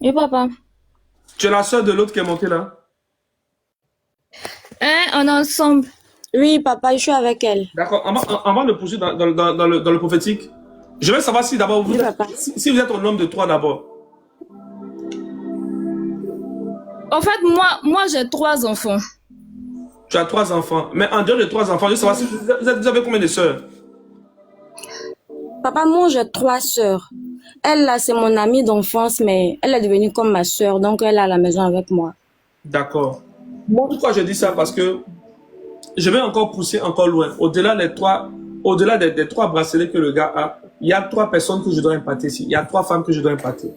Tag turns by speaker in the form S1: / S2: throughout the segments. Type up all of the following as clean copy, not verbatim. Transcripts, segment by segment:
S1: Oui, papa.
S2: Tu es la sœur de l'autre qui est montée là?
S1: Hein, on est ensemble.
S3: Oui, papa, je suis avec elle.
S2: D'accord. Avant de poursuivre dans le prophétique, je vais savoir si d'abord
S3: Oui,
S2: vous êtes,
S3: papa.
S2: si vous êtes un homme de trois d'abord.
S1: En fait, moi j'ai 3 enfants.
S2: Tu as trois enfants. Mais en dehors de trois enfants, je veux savoir si vous avez combien de sœurs?
S3: Papa, moi, j'ai 3 sœurs. Elle, là, c'est mon amie d'enfance, mais elle est devenue comme ma sœur, donc elle est à la maison avec moi.
S2: D'accord. Pourquoi je dis ça? Parce que je vais encore pousser encore loin. Au-delà des trois bracelets que le gars a, il y a trois personnes que je dois impacter ici. Il y a trois femmes que je dois impacter.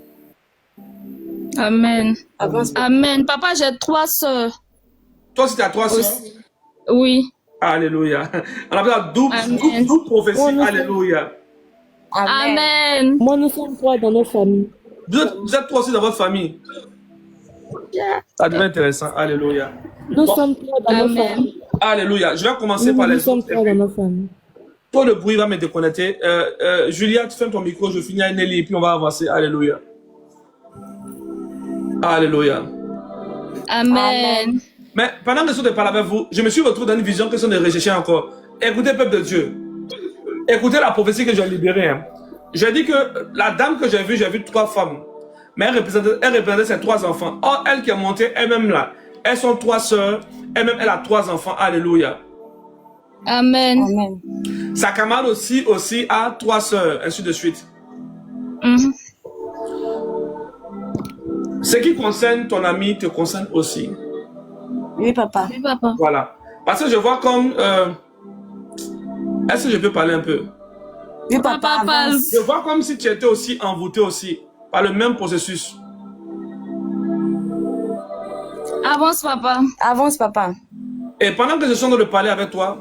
S1: Amen.
S3: Avance, papa.
S1: Amen. Papa, j'ai 3 sœurs
S2: Toi, si tu as trois sœurs,
S1: aussi. Oui.
S2: alléluia. On appelle ça
S1: Amen.
S2: double prophétie,
S3: Moi, nous sommes...
S2: alléluia.
S3: Amen.
S1: Amen.
S3: Moi, nous sommes 3 dans nos familles.
S2: Vous êtes trois aussi dans votre famille. Ça devient intéressant, alléluia.
S3: Nous
S2: Bon,
S3: sommes 3 dans nos
S1: Amen.
S3: familles.
S2: alléluia. Je vais commencer
S3: Nous,
S2: par
S3: nous
S2: les
S3: sommes
S2: autres.
S3: 3 dans nos familles.
S2: Toi, le bruit va me déconnecter. Julia, tu fermes ton micro, je finis avec Nelly et puis on va avancer. Alléluia. Alléluia.
S1: Amen.
S2: Mais pendant que je suis de parler avec vous, je me suis retrouvé dans une vision que je suis de rechercher encore. Écoutez, peuple de Dieu. Écoutez la prophétie que j'ai libérée. Hein. J'ai dit que la dame que j'ai vu trois femmes. Mais elle représentait ses trois enfants. Or, elle qui est montée, elle-même là. Elles sont trois sœurs. Elle-même, elle a trois enfants. Alléluia.
S1: Amen.
S3: Amen.
S2: Sa camarade aussi a trois sœurs, ainsi de suite.
S1: Mhm.
S2: Ce qui concerne ton ami te concerne aussi.
S3: Oui, papa.
S1: Oui, papa.
S2: Voilà. Parce que je vois comme... est-ce que je peux parler un peu?
S3: Oui,
S1: Papa,
S3: papa,
S1: parle.
S3: avance.
S2: Je vois comme si tu étais aussi envoûté aussi par le même processus.
S1: Avance, papa.
S3: Avance, papa.
S2: Et pendant que je suis en train de parler avec toi,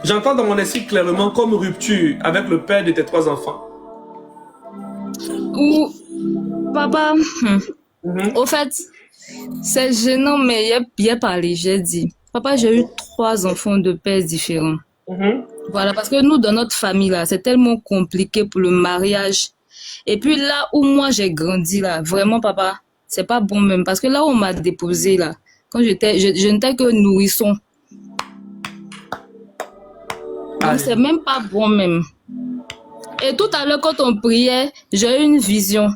S2: j'entends dans mon esprit clairement comme rupture avec le père de tes trois enfants.
S1: Ou, papa,
S2: Mhm.
S1: au fait, c'est gênant, mais il a parlé, j'ai dit. Papa, j'ai eu 3 enfants de pères différents.
S2: Mhm.
S1: Voilà, parce que nous, dans notre famille, là, c'est tellement compliqué pour le mariage. Et puis là où moi j'ai grandi, là, vraiment, papa, c'est pas bon même. Parce que là où on m'a déposé, là, quand je n'étais que nourrisson. Donc, c'est même pas bon même. Et tout à l'heure, quand on priait, j'ai eu une vision.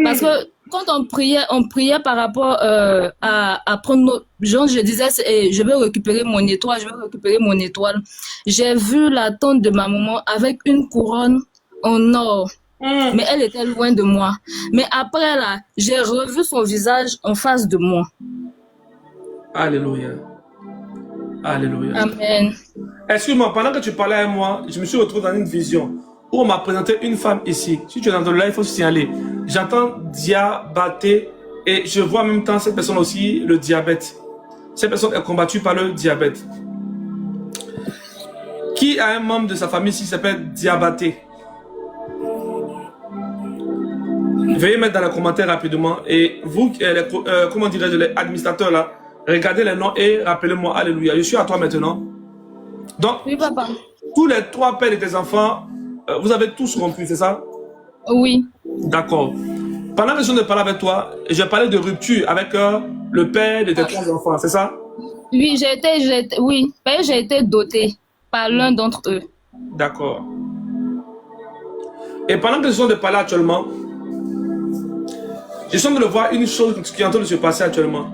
S1: Parce que quand on priait par rapport à prendre notre... Genre, je disais, je vais récupérer mon étoile, je vais récupérer mon étoile. J'ai vu la tante de ma maman avec une couronne en or. Mais elle était loin de moi. Mais après, là, j'ai revu son visage en face de moi.
S2: Alléluia. Alléluia.
S1: Amen.
S2: Excuse-moi, pendant que tu parlais avec moi, je me suis retrouvé dans une vision où on m'a présenté une femme ici. Si tu es dans le live, il faut signaler. J'entends diabaté et je vois en même temps cette personne aussi le diabète. Cette personne est combattue par le diabète. Qui a un membre de sa famille qui s'appelle diabaté? Veuillez mettre dans les commentaires rapidement. Et vous, comment dirais-je, les administrateurs là, regardez les noms et rappelez-moi. Alléluia. Je suis à toi maintenant. Donc,
S1: Oui, papa.
S2: tous les trois pères de tes enfants, vous avez tous rompu, c'est ça?
S1: Oui.
S2: D'accord. Pendant que je suis de parler avec toi, j'ai parlé de rupture avec le père de tes trois enfants, c'est ça?
S1: Oui, oui, j'ai été dotée par l'un d'entre eux.
S2: D'accord. Et pendant que je suis de parler actuellement, je suis en train de voir une chose qui est en train de se passer actuellement.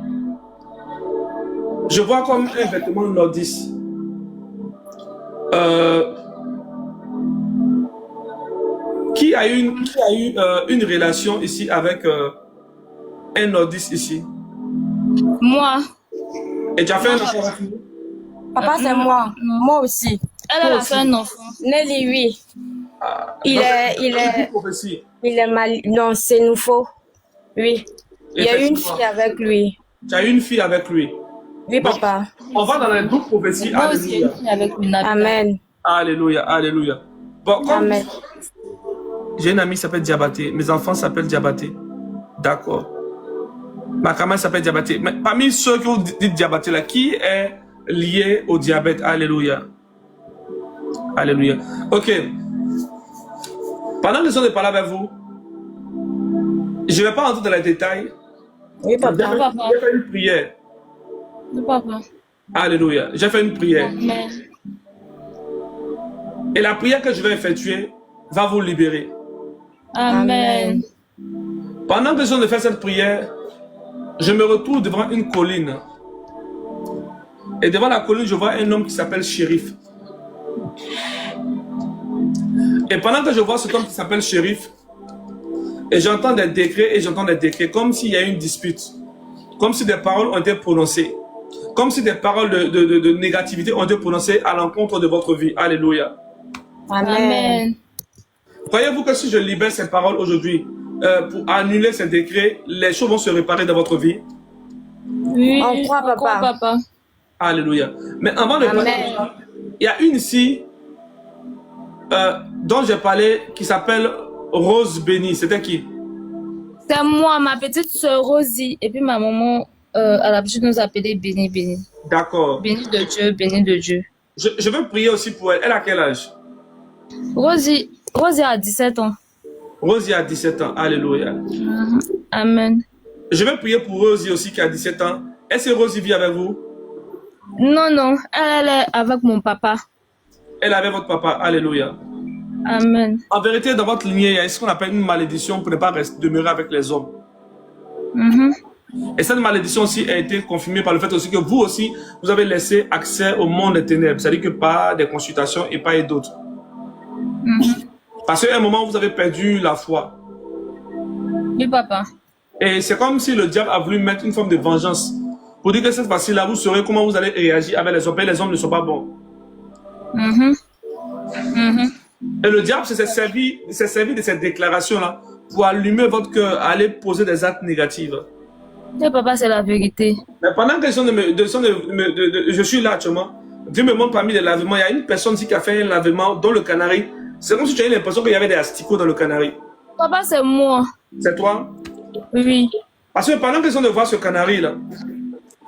S2: Je vois comme un vêtement nordiste. Qui a eu une relation ici avec un nordiste ici?
S1: Moi,
S2: Et tu as fait un enfant avec lui?
S3: Papa, c'est moi.
S1: non.
S3: Moi aussi.
S1: Elle a fait un enfant.
S3: Nelly, oui. Il
S2: Donc,
S3: est, il
S2: c'est une
S3: est,
S2: prophétie.
S3: il est mal. Non, c'est nouveau. Oui. Il y a une
S2: Effectivement.
S3: fille avec lui.
S2: Tu as eu une fille avec lui.
S3: Oui,
S2: Donc,
S3: papa.
S2: on va dans les doubles prophéties.
S1: Moi aussi, j'ai
S2: Alléluia.
S1: une fille avec une Nabila.
S3: Amen.
S2: Alléluia. Alléluia. Bon, comme
S3: Amen.
S2: j'ai une amie qui s'appelle Diabaté, mes enfants s'appellent Diabaté. D'accord. Ma camarade s'appelle Diabaté. Mais parmi ceux qui ont dit Diabaté là, qui est lié au diabète? Alléluia. Alléluia. Ok. Pendant que je suis de parler avec vous, Je ne vais pas rentrer dans les détails.
S3: Oui,
S2: J'ai
S3: papa.
S1: Papa.
S2: fait une prière.
S1: Papa.
S2: Alléluia. J'ai fait une prière.
S1: Amen.
S2: Et la prière que je vais effectuer va vous libérer.
S1: Amen.
S2: Pendant que je viens de faire cette prière, je me retrouve devant une colline. Et devant la colline, je vois un homme qui s'appelle Shérif. Et pendant que je vois cet homme qui s'appelle Shérif, et j'entends des décrets, comme s'il y a une dispute, comme si des paroles ont été prononcées, comme si des paroles de négativité ont été prononcées à l'encontre de votre vie. Alléluia.
S3: Amen.
S1: Amen.
S2: Croyez-vous que si je libère ces paroles aujourd'hui, pour annuler ces décrets, les choses vont se réparer dans votre vie?
S1: Oui,
S3: On croit, papa.
S1: papa.
S2: Alléluia. Mais avant de
S3: Amen.
S2: parler, il y a une ici dont j'ai parlé qui s'appelle Rose Bénie. C'était qui?
S1: C'est moi, ma petite sœur Rosie. Et puis ma maman, à l'habitude, nous appelait Béni, Béni.
S2: D'accord.
S1: Béni de Dieu, béni de Dieu.
S2: Je veux prier aussi pour elle. Elle a quel âge?
S1: Rosie a 17 ans.
S2: Rosie a 17 ans. Alléluia.
S1: Amen.
S2: Je vais prier pour Rosie aussi qui a 17 ans. Est-ce que Rosie vit avec vous?
S1: Non, non, elle est avec mon papa.
S2: Elle est avec votre papa. Alléluia.
S1: Amen.
S2: En vérité, dans votre lignée, il y a ce qu'on appelle une malédiction pour ne pas demeurer avec les hommes.
S1: Mhm.
S2: Et cette malédiction aussi a été confirmée par le fait aussi que vous aussi, vous avez laissé accès au monde des ténèbres. C'est-à-dire que pas des consultations et pas d'autres. Parce qu'à un moment, vous avez perdu la foi.
S1: Oui, papa.
S2: Et c'est comme si le diable a voulu mettre une forme de vengeance. Pour dire que cette fois-ci-là, vous saurez comment vous allez réagir avec les hommes. Et les hommes ne sont pas bons.
S1: Mhm. Mhm.
S2: Et le diable s'est servi de cette déclaration-là pour allumer votre cœur, aller poser des actes négatifs.
S1: Oui, papa, c'est la vérité.
S2: Mais pendant que je suis là actuellement, Dieu me montre parmi les lavements, il y a une personne ici qui a fait un lavement dans le Canari. C'est comme si tu avais l'impression qu'il y avait des asticots dans le Canari.
S1: Papa, c'est moi.
S2: C'est toi?
S1: Oui.
S2: Parce que pendant que de voir ce Canari-là,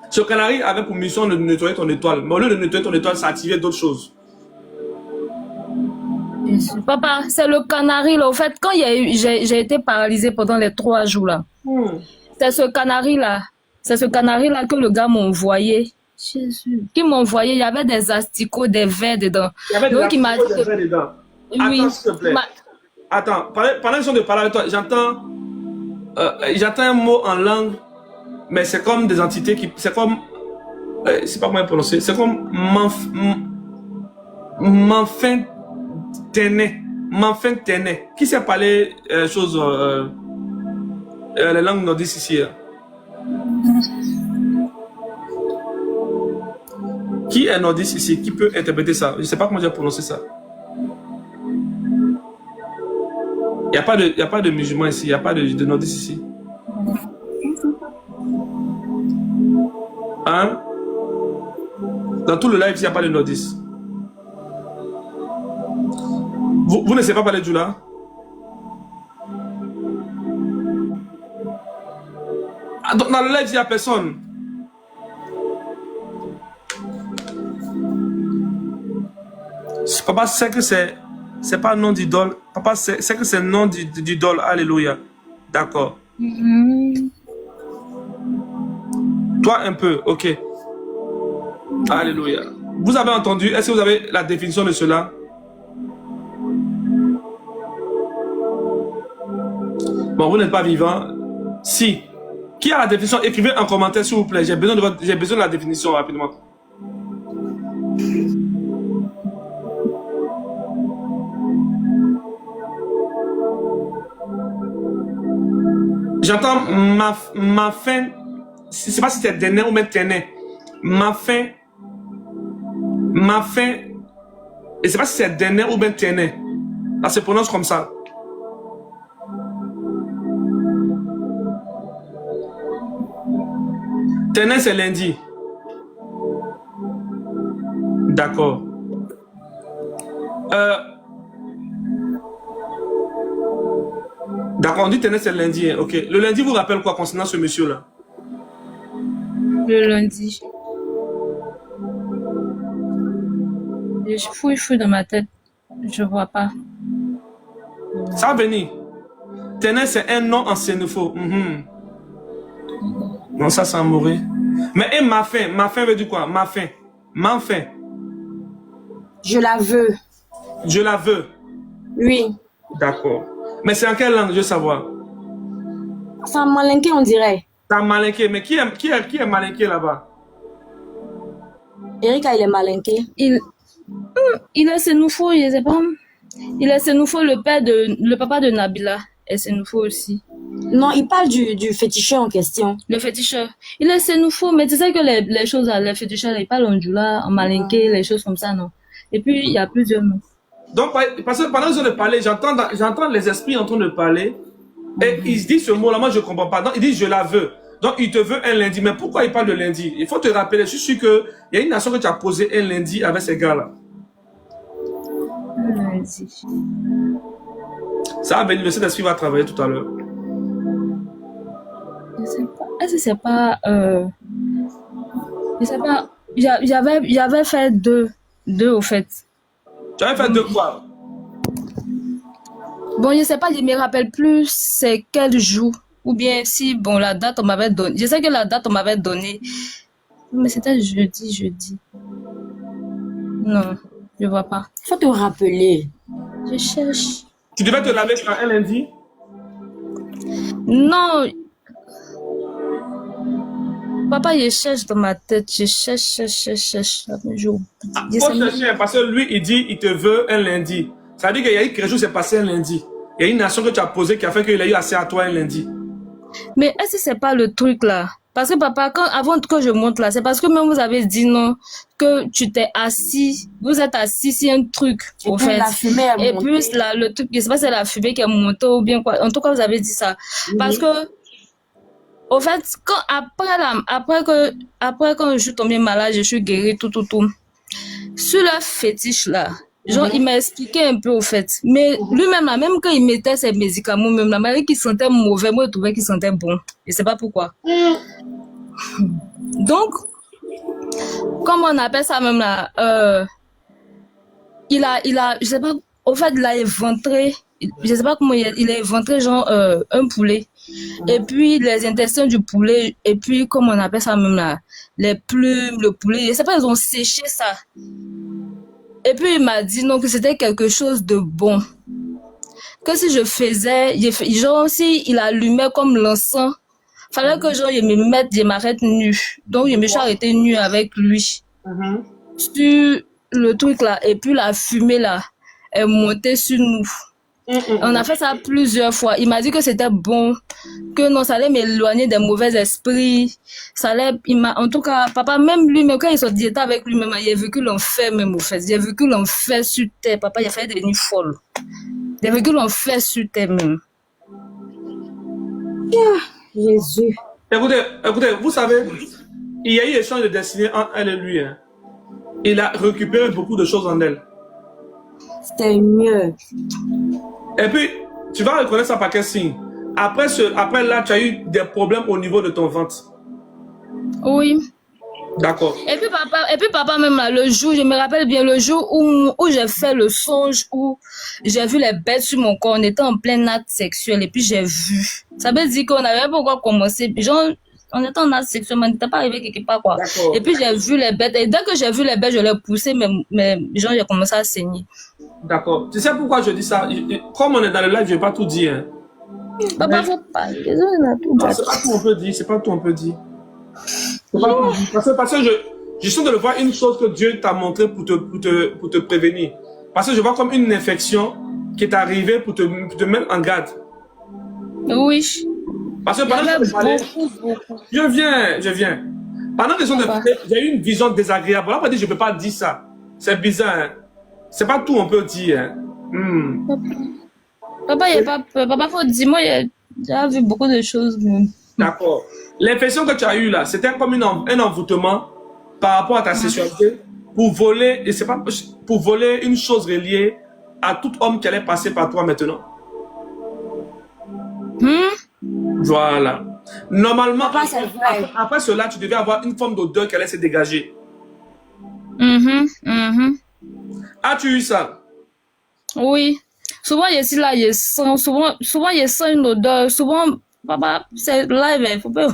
S2: ce Canari avait pour mission de nettoyer ton étoile. Mais au lieu de nettoyer ton étoile, ça activait d'autres choses.
S1: Papa, c'est le canari là. Au fait, quand j'ai été paralysée pendant les 3 jours là, c'est ce canari là. C'est ce canari là que le gars m'a envoyé. Jésus. Qui m'a envoyé, il y avait des asticots, des vers dedans.
S2: Il y avait
S1: Donc, il m'a dit
S2: des vers dedans.
S1: oui.
S2: Attends, s'il te plaît. Attends, pendant qu'ils sont de parler avec toi, j'entends un mot en langue, mais c'est comme des entités qui. C'est comme. C'est pas comment prononcer. C'est comme. Manfin Tené. Qui sait parler choses. Les langues nordiques ici. Qui est nordiste ici? Qui peut interpréter ça? Je ne sais pas comment j'ai prononcé ça. Il n'y a pas de musulmans ici, il n'y a pas de nordistes ici. Hein? Dans tout le live, il n'y a pas de nordistes. Vous ne savez pas parler du là? Dans le live, il n'y a personne. Papa sait que c'est pas nom d'idole. Papa sait que c'est nom d'idole. Alléluia. D'accord. Toi un peu, ok. Alléluia. Vous avez entendu? Est-ce que vous avez la définition de cela? Bon, vous n'êtes pas vivant. Si. Qui a la définition? Écrivez en commentaire s'il vous plaît. J'ai besoin de la définition rapidement. J'entends ma fin. Je ne sais pas si c'est Déné ou même Téné. Ma fin. Et je ne sais pas si c'est Déné ou même Téné. Ça se prononce comme ça. Téné, c'est lundi. D'accord. D'accord, on dit Téné, c'est lundi. Hein. Ok. Le lundi vous rappelle quoi concernant ce monsieur-là?
S1: Le lundi. Je fouille dans ma tête. Je vois pas.
S2: Ça va venir. Ténin, c'est un nom en sénéfo. Non, ça, c'est en mourir. Mais et ma fin veut dire quoi? Ma fin.
S3: Je la veux.
S2: Je la veux.
S3: Oui.
S2: D'accord. Mais c'est en quelle langue, je veux savoir?
S3: C'est un malinqué, on dirait.
S2: C'est en malinké. Mais qui est malinké là-bas?
S3: Erika, il est malinqué.
S1: Il est Sénoufo, je sais pas. Il est Sénoufo, le papa de Nabila est Sénoufo aussi.
S3: Non, il parle du féticheur en question.
S1: Le féticheur. Il est Sénoufo, mais tu sais que les choses, les féticheurs, ils parlent en djoula, en malinké, les choses comme ça, non? Et puis, il y a plusieurs noms.
S2: Donc, parce que pendant qu'ils ont de parler, j'entends les esprits en train de parler. Et ils se disent ce mot-là, moi je ne comprends pas. Donc, ils disent je la veux. Donc, il te veut un lundi. Mais pourquoi il parle de lundi? Il faut te rappeler, je suis sûr qu'il y a une nation que tu as posé un lundi avec ces gars-là.
S1: Lundi.
S2: Ça va venir, le Saint-Esprit va travailler tout à l'heure.
S1: Je sais pas. Est-ce que c'est pas. Je sais pas. J'avais fait deux au fait.
S2: Tu avais fait deux fois.
S1: Bon, je sais pas, je me rappelle plus c'est quel jour. Ou bien si, bon, la date on m'avait donné. Je sais que la date on m'avait donné. Mais c'était jeudi. Non, je vois pas.
S3: Faut te rappeler.
S1: Je cherche.
S2: Tu devais te laver quand un lundi?
S1: Non. Papa, je cherche dans ma tête. Je cherche.
S2: Faut chercher, parce que lui, il dit, il te veut un lundi. Ça veut dire qu'il y a eu quelque chose qui s'est passé un lundi. Il y a une nation que tu as posée qui a fait qu'il a eu assez à toi un lundi.
S1: Mais est-ce que c'est pas le truc là? Parce que papa, avant que je monte là, c'est parce que même vous avez dit non, que tu t'es assis, vous êtes assis sur un truc,
S3: Et
S1: au
S3: puis
S1: fait.
S3: la fumée est
S1: Et
S3: montée.
S1: puis là, le truc, je sais pas si c'est la fumée qui est montée ou bien quoi. En tout cas, vous avez dit ça. Parce que, au fait, après quand je suis tombée malade, je suis guérie, tout. Sur le fétiche là, genre, il m'a expliqué un peu au fait. Mais lui-même là, même quand il mettait ses médicaments, même là, malgré qu'il sentait mauvais, moi je trouvais qu'il sentait bon. Je sais pas pourquoi. Donc, comme on appelle ça même là, il a, je sais pas, au fait, il a éventré, je sais pas comment il a éventré genre un poulet. Et puis les intestins du poulet, et puis comme on appelle ça même là, les plumes, le poulet, je sais pas, ils ont séché ça. Et puis il m'a dit non, que c'était quelque chose de bon. Que si je faisais, genre si il allumait comme l'encens, fallait que genre je m'arrête nue. Donc je me suis arrêtée nue avec lui. Sur le truc là, et puis la fumée là, est montée sur nous. On a fait ça plusieurs fois. Il m'a dit que c'était bon, que non, ça allait m'éloigner des mauvais esprits. Ça allait, en tout cas, papa, même lui, mais quand il était avec lui, même, il a vécu l'enfer, même, au fait. Il a vécu l'enfer sur terre. Papa, il a fait des nuits folles. Il a vécu l'enfer sur terre, même.
S3: Jésus.
S2: Écoutez, vous savez, il y a eu échange de destinée entre elle et lui. Hein. Il a récupéré beaucoup de choses en elle.
S3: C'était mieux.
S2: Et puis, tu vas reconnaître ça par quel signe? Après là, tu as eu des problèmes au niveau de ton ventre.
S1: Oui.
S2: D'accord.
S1: Et puis papa même là, le jour, je me rappelle bien, le jour où j'ai fait le songe, où j'ai vu les bêtes sur mon corps, on était en plein acte sexuel, et puis j'ai vu. Ça veut dire qu'on n'avait pas encore commencé, genre, on était en acte sexuel, mais on n'était pas arrivé quelque part, quoi. Et puis j'ai vu les bêtes, et dès que j'ai vu les bêtes, je les poussais, mais genre, j'ai commencé à saigner.
S2: D'accord. Tu sais pourquoi je dis ça? Comme on est dans le live, je ne vais pas tout dire. Hein.
S1: Papa, faut pas.
S2: C'est pas tout on peut dire. C'est pas tout on peut dire. Parce que je sens de le voir une chose que Dieu t'a montré pour te prévenir. Parce que je vois comme une infection qui est arrivée pour te mettre en garde.
S1: Oui.
S2: Parce que pendant que je parlais, je viens. Pendant que j'ai eu une vision désagréable. On n'a pas dit je ne peux pas dire ça. C'est bizarre. Hein? C'est pas tout on peut dire. Hein?
S1: Papa, il n'y a pas peur. Papa, faut dire, moi, j'ai vu beaucoup de choses.
S2: D'accord. L'infection que tu as eue là, c'était comme un envoûtement par rapport à ta sexualité pour voler, et c'est pas pour voler une chose reliée à tout homme qui allait passer par toi maintenant. Voilà. Normalement, après cela, tu devais avoir une forme d'odeur qui allait se dégager.
S1: Mm-hmm.
S2: As-tu eu ça?
S1: Oui. Souvent, je suis là, je sens, souvent, je sens une odeur. Souvent, papa, c'est live, il faut pas.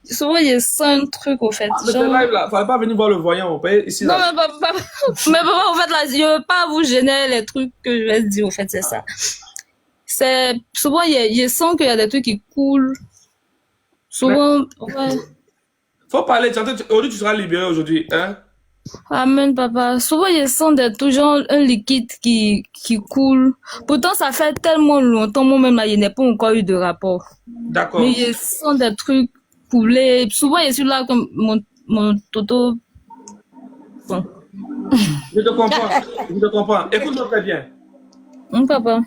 S1: Souvent, je sens un truc, au fait.
S2: Ah, mais c'est
S1: Genre...
S2: live là, fallait pas venir voir le voyant, on paye ici
S1: Non,
S2: là.
S1: mais papa, en fait, là, je veux pas vous gêner les trucs que je vais dire, au fait, c'est ça. C'est, souvent, je sens qu'il y a des trucs qui coulent. Souvent, ouais.
S2: Faut parler, aujourd'hui tu seras libéré aujourd'hui, hein?
S1: Amen, papa. Souvent, je sens des trucs, genre un liquide qui coule. Pourtant, ça fait tellement longtemps, moi-même, là, je n'ai pas encore eu de rapport.
S2: D'accord.
S1: Mais je sens des trucs couler. Souvent, je suis là comme mon toto. Bon.
S2: Je te comprends, je te comprends. Écoute-moi très bien.
S1: Papa.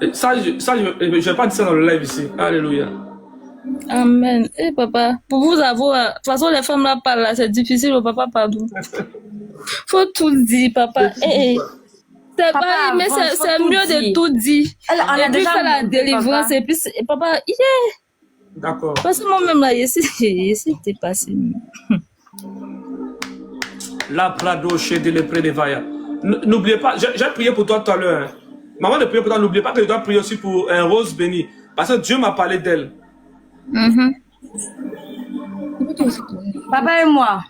S2: Je vais pas dire ça dans le live ici. Alléluia.
S1: Amen. Eh, papa, pour vous avoir, de toute façon, les femmes là parlent là, c'est difficile, au papa, pardon. Faut tout dire, papa. C'est
S3: Papa,
S1: pas, mais
S3: faut
S1: c'est
S3: tout
S1: mieux
S3: dire.
S1: de tout dire.
S3: Elle, on a
S1: Et puis
S3: déjà
S1: faire la
S3: montré,
S1: délivrance,
S3: papa.
S1: et puis, papa,
S2: D'accord.
S1: parce que moi-même là, j'essaie de passer.
S2: La Prado chez de l'Epré de Vaya. N'oubliez pas, j'ai prié pour toi tout à l'heure. Hein. Maman de prier pour toi, n'oubliez pas que je dois prier aussi pour un rose béni. Parce que Dieu m'a parlé d'elle.
S3: Papa et moi.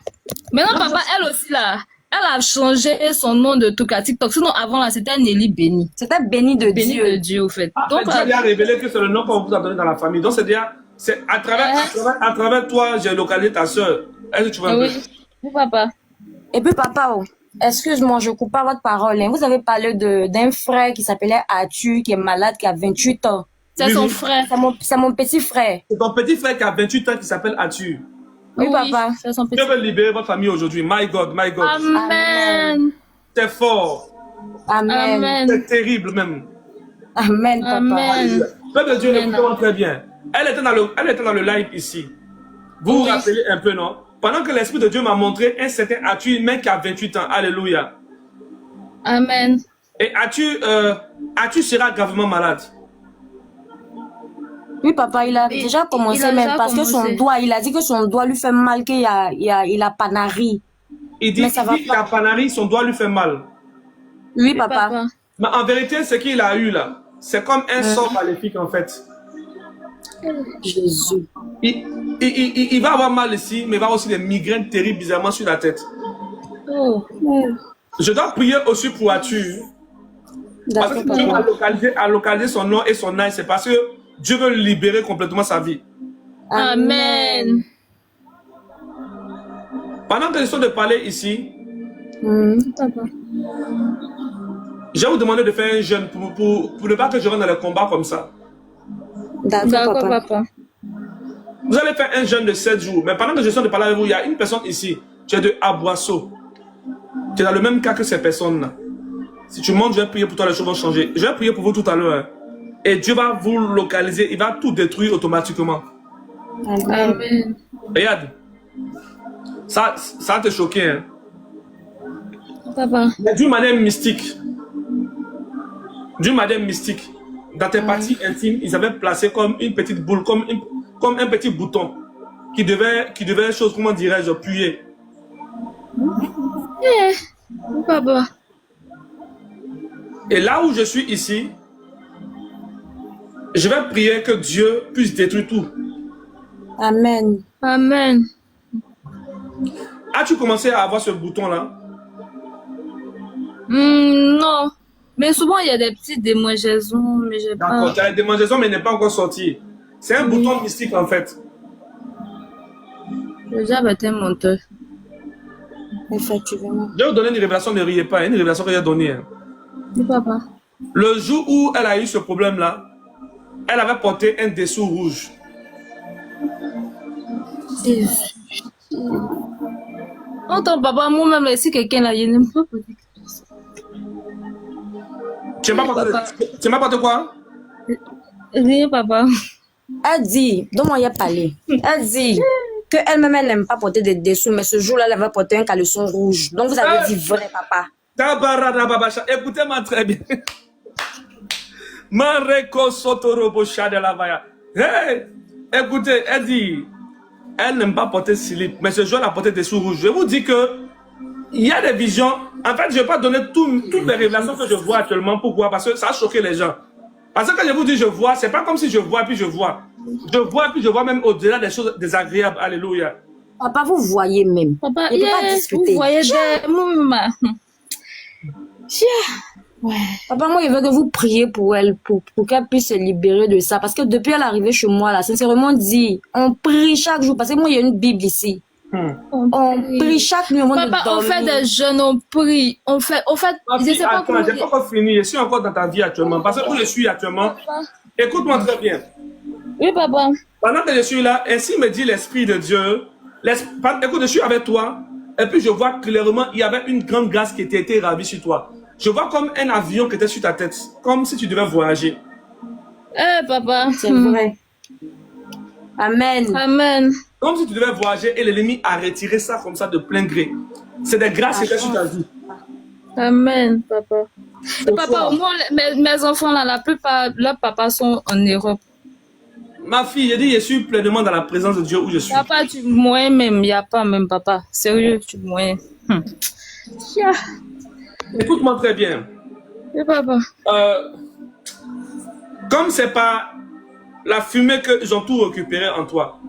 S1: Maintenant, papa, elle aussi là, elle a changé son nom de truc à TikTok. Sinon, avant là, c'était Nelly Béni.
S3: C'était béni de
S1: Béni
S3: Dieu.
S1: de Dieu, au fait.
S2: Donc,
S1: Donc,
S2: Dieu lui a révélé que c'est le nom qu'on vous a donné dans la famille. Donc, c'est-à-dire, c'est à travers toi, j'ai localisé ta soeur. Est-ce que tu vois un peu?
S1: oui, oui, papa.
S3: Et puis, papa, oh, excuse-moi, je coupe pas votre parole. Hein. Vous avez parlé d'un frère qui s'appelait Atu, qui est malade, qui a 28 ans.
S1: C'est
S2: Oui,
S1: son
S2: oui.
S1: frère.
S3: C'est mon petit frère.
S2: C'est ton petit frère qui a 28 ans qui s'appelle Atu.
S3: Oui, papa.
S1: C'est son petit
S2: Dieu veut libérer votre famille aujourd'hui. My God, my God.
S1: Amen.
S2: C'est fort.
S3: Amen.
S1: Amen.
S2: C'est terrible même.
S3: Amen, papa.
S1: Amen.
S2: Peuple de Dieu,
S1: Amen.
S2: écoutez-moi très bien. Elle était dans le live ici. Vous vous rappelez un peu, non? Pendant que l'Esprit de Dieu m'a montré un certain Atu, un mec qui a 28 ans. Alléluia.
S1: Amen.
S2: Et Atu sera gravement malade.
S3: Oui, papa, il a déjà commencé
S1: il a
S3: même
S1: déjà
S3: parce que son
S1: commencé.
S3: doigt, il a dit que son doigt lui fait mal, qu'il a panari.
S2: Il dit
S3: Mais ça va
S2: qu'il a panari, son doigt lui fait mal.
S3: Oui, papa.
S2: Mais en vérité, ce qu'il a eu là, c'est comme un sort maléfique en fait.
S3: Jésus.
S2: Il va avoir mal ici, mais il va avoir aussi des migraines terribles bizarrement sur la tête.
S1: Oh.
S2: Je dois prier aussi pour Atu. Parce
S3: D'accord,
S2: que Dieu
S3: papa.
S2: a localisé son nom et son âge. C'est parce que Dieu veut libérer complètement sa vie.
S1: Amen.
S2: Pendant que je suis de parler ici,
S1: Papa.
S2: je vais vous demander de faire un jeûne pour ne pas que je rentre dans le combat comme ça.
S3: D'accord,
S1: D'accord,
S3: papa.
S1: papa.
S2: Vous allez faire un jeûne de 7 jours. Mais pendant que je suis de parler avec vous, il y a une personne ici. Tu es de Aboisseau. Tu es dans le même cas que ces personnes-là. Si tu montes, je vais prier pour toi, les choses vont changer. Je vais prier pour vous tout à l'heure. Hein. Et Dieu va vous localiser. Il va tout détruire automatiquement.
S1: Amen.
S2: Regarde. Ça va te choquer. Hein.
S1: Papa.
S2: Mais d'une manière mystique. D'une manière mystique. Dans tes parties intimes, ils avaient placé comme une petite boule, comme un petit bouton qui devait chose, comment dirais-je, puer.
S1: Papa.
S2: Et là où je suis ici, je vais prier que Dieu puisse détruire tout.
S3: Amen.
S1: Amen.
S2: As-tu commencé à avoir ce bouton-là?
S1: Non. Mais souvent, il y a des petites démangeaisons, mais j'ai pas...
S2: D'accord, tu as des démangeaisons, mais il n'est pas encore sorti. C'est un bouton mystique, en fait.
S1: J'ai déjà battu mon tour.
S3: Effectivement.
S2: Je vais vous donner une révélation, ne riez pas, une révélation que j'ai donnée. Hein.
S1: Oui, papa.
S2: Le jour où elle a eu ce problème-là, elle avait porté un dessous rouge.
S1: Attends, papa, moi-même, là, si quelqu'un là, je n'aime pas poser quelque chose.
S2: Tu m'as porté quoi?
S1: Rien, papa.
S3: Elle dit, donc moi, il a parlé. Elle dit qu'elle-même, elle n'aime pas porter des dessous, mais ce jour-là, elle va porter un caleçon rouge. Donc, vous avez dit vrai, papa.
S2: Écoutez-moi très bien. Hey, écoutez, elle dit, elle n'aime pas porter slip, mais ce jour, elle a porté des sous rouges. Je vous dis que il y a des visions En fait, je ne vais pas donner toutes les révélations que je vois actuellement. Pourquoi? Parce que ça a choqué les gens. Parce que quand je vous dis je vois, c'est pas comme si je vois puis je vois. Je vois puis je vois même au-delà des choses désagréables. Alléluia.
S3: Papa, vous voyez même.
S1: Papa,
S3: Il ne peut pas
S1: vous
S3: discuter.
S1: voyez des... Ouais.
S3: Papa, moi, je veux que vous priez pour elle, pour qu'elle puisse se libérer de ça. Parce que depuis elle est arrivée chez moi, là, sincèrement dit, on prie chaque jour. Parce que moi, il y a une Bible ici. On prie chaque nuit avant de
S1: Papa, on
S3: dormir.
S1: fait des jeûnes, on prie. On fait,
S2: Ma
S1: je
S2: fille,
S1: sais pas
S2: attends,
S1: comment...
S2: j'ai pas encore fini. Je suis encore dans ta vie actuellement. Parce que où je suis actuellement, écoute-moi très bien.
S1: Oui, papa.
S2: Pendant que je suis là, ainsi me dit l'Esprit de Dieu. Écoute, je suis avec toi. Et puis je vois clairement, il y avait une grande grâce qui était été ravie sur toi. Je vois comme un avion qui était sur ta tête. Comme si tu devais voyager.
S1: Papa.
S3: C'est vrai. Amen.
S1: Amen.
S2: Comme si tu devais voyager et l'ennemi a retiré ça comme ça de plein gré. C'est des grâces qui étaient sur ta vie.
S1: Amen, papa. Et papa, au moins, mes enfants, là, la plupart, leurs papas sont en Europe.
S2: Ma fille, je dis, je suis pleinement dans la présence de Dieu où je suis.
S1: Papa, tu moyen même, il n'y a pas même, papa. Sérieux, tu moyen.
S2: Écoute-moi très bien.
S1: Oui, papa.
S2: Comme c'est pas la fumée qu'ils ont tout récupéré en toi.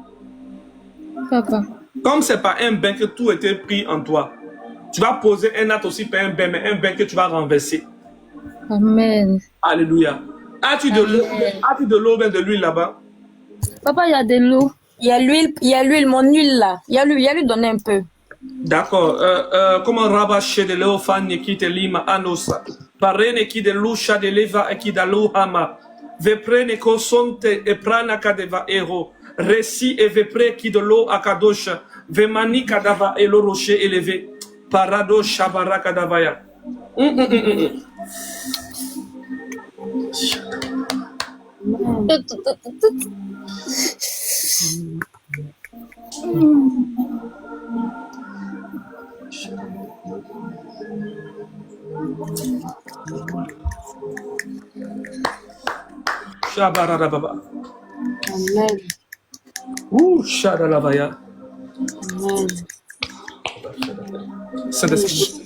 S1: Papa.
S2: Comme c'est pas un bain que tout était pris en toi. Tu vas poser un acte aussi pas un bain, mais un bain que tu vas renverser.
S1: Amen.
S2: Alléluia. As-tu de l'eau, bien de l'huile là-bas?
S1: Papa, il y a de l'eau.
S3: Il y a l'huile, mon huile là. Il y a lui donner un peu.
S2: D'accord. Comment rabacher de l'eau fan qui te lima anosa. Parene qui de lusha de leva et qui da hama. Ve prene kosonte e prana kadeva ero. Resi et ve pre qui de l'eau akadosha. Ve mani kadava et le rocher élevé. Parado shabara kadavaya. Shabarababa.
S3: Amen.
S2: Shadalavaya.
S3: Amen.
S2: Saint-Esprit.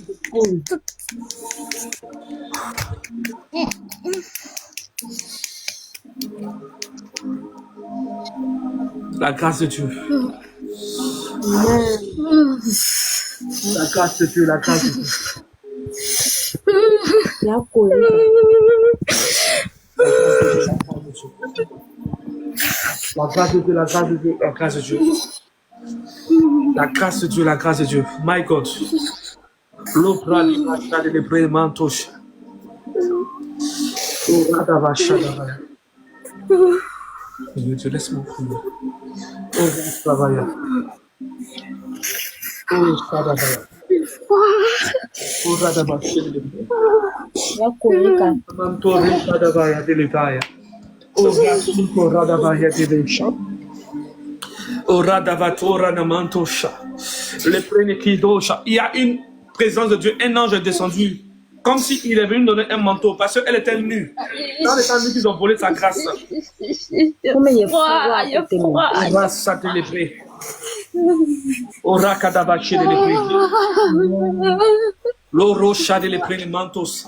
S2: La grâce de Dieu. La grâce de Dieu, la grâce de Dieu.
S3: La
S2: grâce de Dieu, la grâce de Dieu, la grâce de Dieu. La grâce de Dieu, la grâce de Dieu. My God. L'opra de l'achat de l'hébreu mantoche. Dieu, laisse-moi prier. Oh, Savaya. Oh, Savaya. Oh, Radabashe de l'hébreu. Mantore Radabaya de l'Evaya. Oh, Rasuko Radabaya de l'Echa. Oh, Radavatora Namantosha. Le prene qui dosha. Il y a une présence de Dieu, un ange est descendu. Comme s'il est venu donner un manteau, parce qu'elle était nue. Dans les temps nus, ils ont volé sa grâce.
S3: Comme il est froid.
S1: Il est froid.
S2: Rasa de l'épée. Ora kadabache de l'épée. L'oro cha de l'épée de mantos.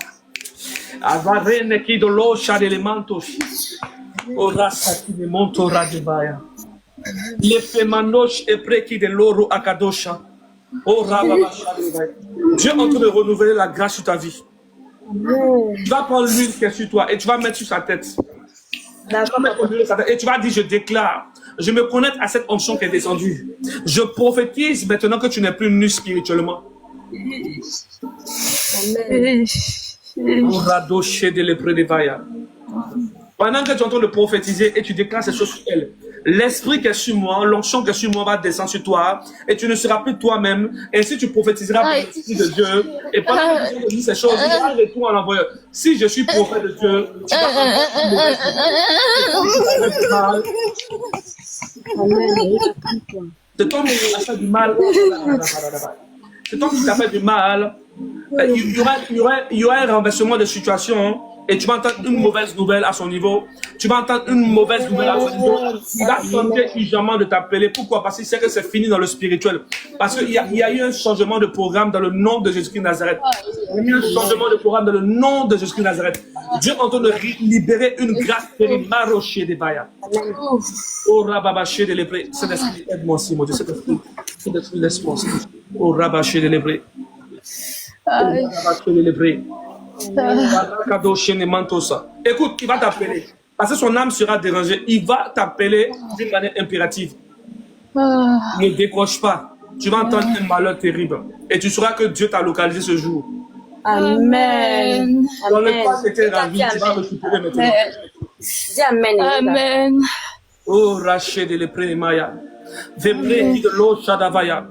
S2: Avarene qui de l'eau cha de les mantos. Ora sati de monto radibaya. L'épée manoche et près qui de l'oro akadosha. Ora babacha de l'épée. Dieu est en train de renouveler la grâce sur ta vie. Tu vas prendre l'huile qui est sur toi et tu vas mettre sur sa tête. Et tu vas dire, je déclare, je me connecte à cette onction qui est descendue. Je prophétise maintenant que tu n'es plus nu spirituellement. Pendant que tu es en train de prophétiser et tu déclares ces choses sur elle, l'esprit qui est sur moi, l'onction qui est sur moi va descendre sur toi et tu ne seras plus toi-même. Ainsi tu prophétiseras par l'esprit de Dieu. Et pendant que tu dis ces choses, tu vas retourner à l'envoyeur. Si je suis prophète de Dieu, tu vas c'est toi qui as fait du mal. C'est toi qui as fait du mal. Il y aura un renversement de situation. et tu vas entendre une mauvaise nouvelle à son niveau. Tu vas entendre une mauvaise nouvelle à son niveau. Il va tenter urgemment de t'appeler. Pourquoi? Parce qu'il sait que c'est fini dans le spirituel. Parce qu'il y a eu un changement de programme dans le nom de Jésus-Christ de Nazareth. Il y a eu un changement de programme dans le nom de Jésus-Christ de Nazareth. Dieu est en train de libérer une grâce terrible. Maroché de Baya. Oh Rababaché de l'Hébré. Cet esprit, aide-moi aussi, mon Dieu. Cet esprit, laisse-moi. Oh Rabaché de l'Hébré. Oh Rabaché de l'Hébré. Écoute, il va t'appeler. Parce que son âme sera dérangée. Il va t'appeler d'une manière impérative. Ne décroche pas. Tu vas entendre un malheur terrible. Et tu sauras que Dieu t'a localisé ce jour.
S3: Amen.
S2: Dans le cas c'était ravi, tu vas récupérer maintenant.
S3: Dis Amen.
S1: Amen.
S2: Oh, Rachel de l'Épré Maya. Vépré de l'eau Shadavaya.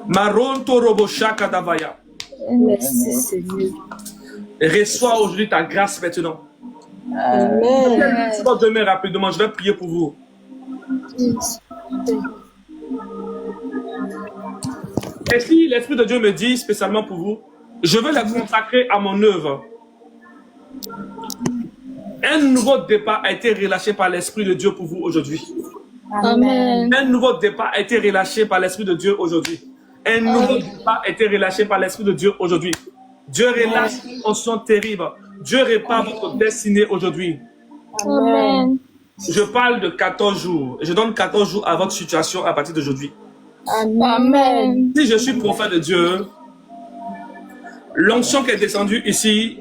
S2: Maron Torobo Shakadavaya.
S3: Merci Seigneur.
S2: Reçois aujourd'hui ta grâce maintenant.
S3: Amen.
S2: Tu vas demain rapidement, je vais prier pour vous. Et si l'Esprit de Dieu me dit spécialement pour vous, je veux la consacrer à mon œuvre. Un nouveau départ a été relâché par l'Esprit de Dieu pour vous aujourd'hui.
S1: Amen.
S2: Un nouveau départ a été relâché par l'Esprit de Dieu aujourd'hui. Un nouveau départ a été relâché par l'Esprit de Dieu aujourd'hui. Dieu relâche une onction terrible. Dieu répare votre destinée aujourd'hui.
S1: Amen.
S2: Je parle de 14 jours. Je donne 14 jours à votre situation à partir d'aujourd'hui.
S1: Amen.
S2: Si je suis prophète de Dieu, l'onction qui est descendue ici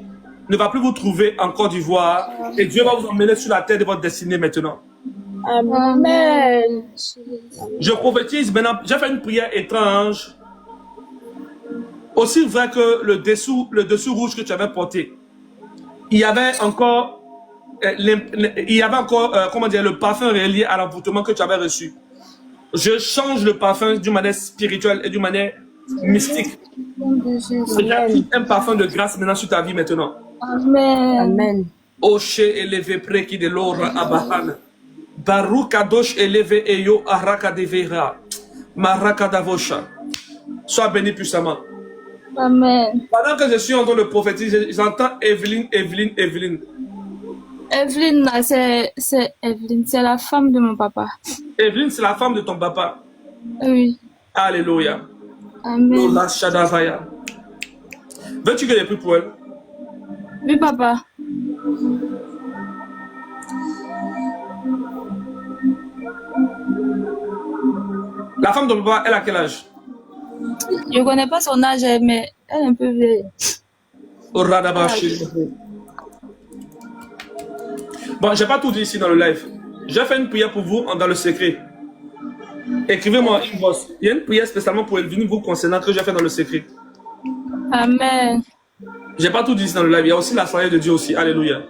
S2: ne va plus vous trouver en Côte d'Ivoire et Dieu va vous emmener sur la terre de votre destinée maintenant.
S1: Amen.
S2: Je prophétise maintenant, j'ai fait une prière étrange. Aussi vrai que le dessous rouge que tu avais porté, il y avait encore, comment dire, le parfum relié à l'envoûtement que tu avais reçu. Je change le parfum d'une manière spirituelle et d'une manière mystique. J'applique un parfum de grâce maintenant sur ta vie maintenant.
S1: Amen.
S3: Amen.
S2: Oche élevé preki de l'ora abahan. Baruch kadosh élevé eyo araka devera. Maraka davosha. Sois béni puissamment.
S1: Amen.
S2: Pendant que je suis en train de prophétiser, j'entends Evelyne.
S1: Evelyne, là, c'est Evelyne, c'est la femme de mon papa.
S2: Evelyne, c'est la femme de ton papa.
S1: Oui.
S2: Alléluia.
S1: Amen.
S2: Lola Shadavaya. Veux-tu que je prie pour elle?
S1: Oui, papa.
S2: La femme de ton papa, elle a quel âge?
S1: Je connais pas son âge, mais elle est un peu vieille.
S2: Bon, j'ai pas tout dit ici dans le live. J'ai fait une prière pour vous dans le secret. Écrivez-moi une bosse. Il y a une prière spécialement pour Elvin vous concernant que j'ai fait dans le secret.
S1: Amen.
S2: J'ai pas tout dit ici dans le live. Il y a aussi la soirée de Dieu aussi. Alléluia.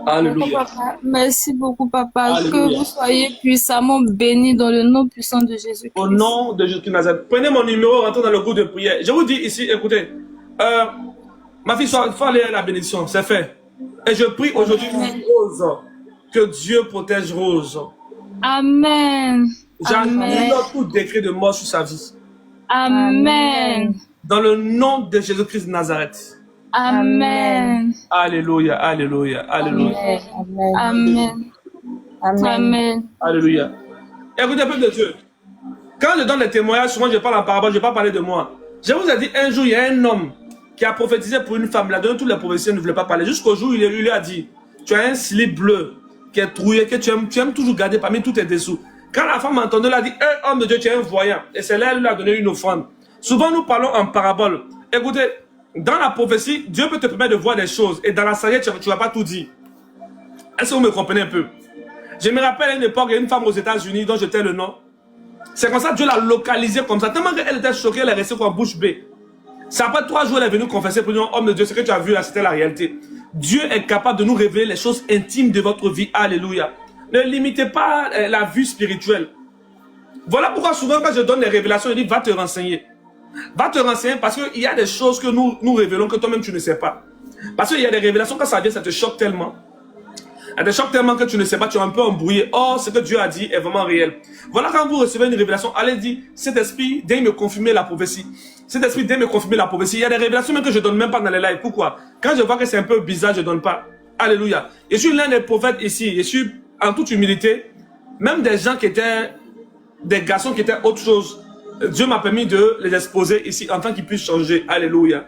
S2: Alléluia.
S1: Papa, merci beaucoup, papa.
S2: Alléluia.
S1: Que vous soyez puissamment bénis dans le nom puissant de Jésus-Christ.
S2: Au nom de Jésus-Christ Nazareth. Prenez mon numéro, rentrez dans le groupe de prière. Je vous dis ici, écoutez. Ma fille, il faut aller à la bénédiction. C'est fait. Et je prie aujourd'hui pour Rose. Que Dieu protège Rose.
S1: Amen.
S2: J'annule tout décret de mort sur sa vie.
S1: Amen.
S2: Dans le nom de Jésus-Christ de Nazareth.
S1: Amen.
S2: Alléluia, alléluia, alléluia.
S1: Amen. Amen.
S2: Alléluia. Écoutez, peuple de Dieu. Quand je donne les témoignages, souvent je parle en parabole, je ne vais pas parler de moi. Je vous ai dit, un jour, il y a un homme qui a prophétisé pour une femme. Il a donné toutes les prophéties, il ne voulait pas parler. Jusqu'au jour où il lui a dit, tu as un slip bleu qui est trouillé, que tu aimes toujours garder parmi tous tes dessous. Quand la femme a entendu, elle a dit, homme de Dieu, tu es un voyant. Et c'est là, elle lui a donné une offrande. Souvent, nous parlons en parabole. Écoutez, dans la prophétie, Dieu peut te permettre de voir des choses. Et dans la sagesse, tu ne vas pas tout dire. Est-ce que vous me comprenez un peu? Je me rappelle à une époque, il y a une femme aux États-Unis dont je tais le nom. C'est comme ça que Dieu l'a localisée comme ça. Tellement qu'elle était choquée, elle est restée comme bouche bée. C'est après 3 jours, elle est venue confesser pour dire, homme de Dieu, ce que tu as vu là, c'était la réalité. Dieu est capable de nous révéler les choses intimes de votre vie. Alléluia. Ne limitez pas la vue spirituelle. Voilà pourquoi souvent quand je donne les révélations, je dis, va te renseigner. Va te renseigner parce qu'il y a des choses que nous révélons que toi-même tu ne sais pas. Parce qu'il y a des révélations, quand ça vient, ça te choque tellement. y a des chocs tellement que tu ne sais pas, tu es un peu embrouillé. Or, ce que Dieu a dit est vraiment réel. Voilà, quand vous recevez une révélation, allez dire, cet esprit, dès me confirmer la prophétie. Cet esprit, dès me confirmer la prophétie. Il y a des révélations même que je donne même pas dans les lives. Pourquoi? Quand je vois que c'est un peu bizarre, je donne pas. Alléluia. Je suis l'un des prophètes ici. Je suis, en toute humilité, même des gens qui étaient, des garçons qui étaient autre chose. Dieu m'a permis de les exposer ici, en tant qu'ils puissent changer. Alléluia.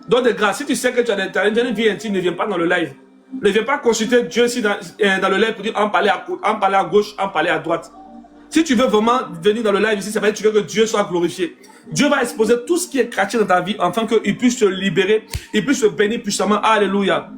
S2: Donc, de grâce, si tu sais que tu as une vie intime, ne viens pas dans le live. Ne viens pas consulter Dieu ici dans le live pour dire en parler à gauche, en parler à droite. Si tu veux vraiment venir dans le live ici, ça veut dire que tu veux que Dieu soit glorifié. Dieu va exposer tout ce qui est caché dans ta vie afin qu'il puisse te libérer, il puisse te bénir puissamment. Alléluia.